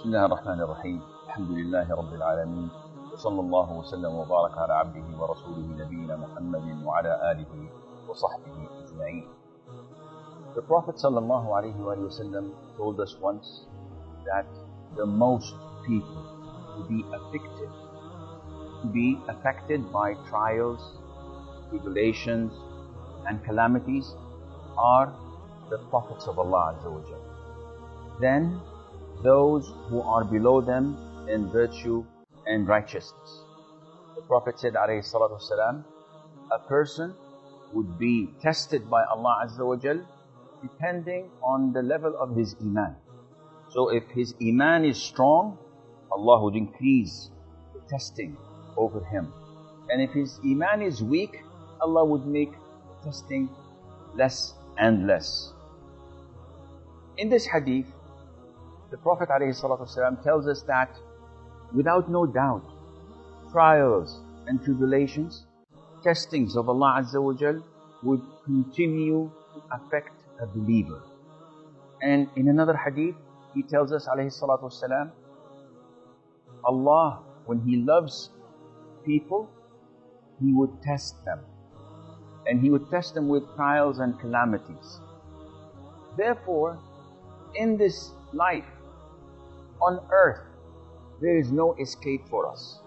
بسم الله الرحمن الرحيم الحمد لله رب العالمين وصلى الله وسلم وبارك على عبده ورسوله نبينا محمد وعلى آله وصحبه أجمعين. The Prophet sallallahu alaihi wasallam told us once that the most people to be affected by trials, tribulations and calamities are the prophets of Allah Azza wa Jal. Then those who are below them in virtue and righteousness. The Prophet said alayhi salatu wasalam, a person would be tested by Allah Azza wa Jal depending on the level of his iman. So if his iman is strong, Allah would increase the testing over him. And if his iman is weak, Allah would make the testing less and less. In this hadith, the Prophet ﷺ tells us that without no doubt, trials and tribulations, testings of Allah Azza wa Jal would continue to affect a believer. And in another hadith, he tells us ﷺ, Allah, when He loves people, He would test them. And He would test them with trials and calamities. Therefore, in this life, on earth, there is no escape for us.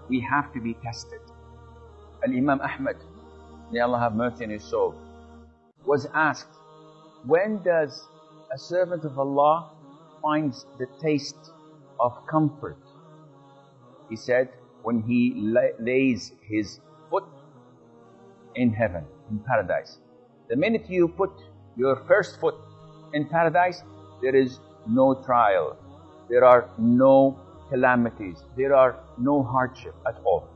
We have to be tested. Al-Imam Ahmad, may Allah have mercy on his soul, was asked, when does a servant of Allah find the taste of comfort? He said, when he lays his foot in heaven, in paradise. The minute you put your first foot in paradise, there is no trial. There are no calamities. There are no hardship at all.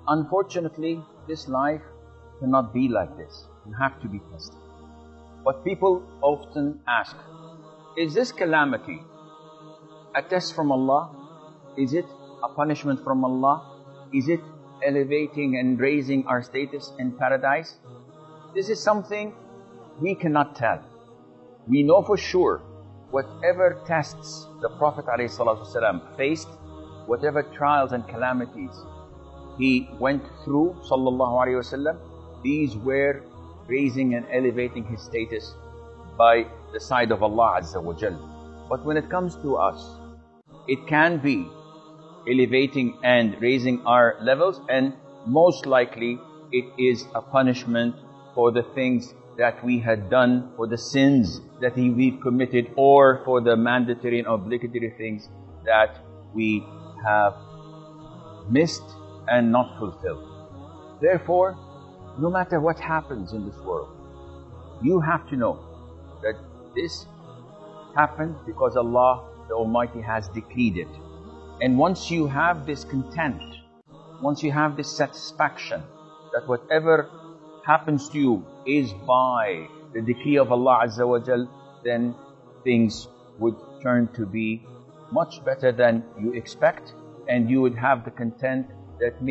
Unfortunately, this life cannot be like this. You have to be tested. But people often ask, is this calamity a test from Allah? Is it a punishment from Allah? Is it elevating and raising our status in paradise? This is something we cannot tell. We know for sure whatever tests the Prophet ﷺ faced, whatever trials and calamities he went through, sallallahu alaihi wasallam, these were raising and elevating his status by the side of Allah Azza wa Jal. But when it comes to us, it can be elevating and raising our levels, and most likely it is a punishment for the things that we had done, for the sins that we've committed, or for the mandatory and obligatory things that we have missed and not fulfilled. Therefore, no matter what happens in this world, you have to know that this happened because Allah the Almighty has decreed it. And once you have this content, once you have this satisfaction that whatever happens to you is by the decree of Allah Azza wa Jal, then things would turn to be much better than you expect, and you would have the content that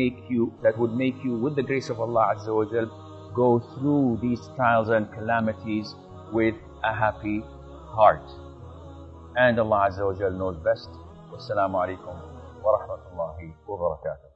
would make you, with the grace of Allah Azza wa Jal, go through these trials and calamities with a happy heart. And Allah Azza wa Jal knows best. Wassalamu alaikum wa rahmatullahi wa barakatuh.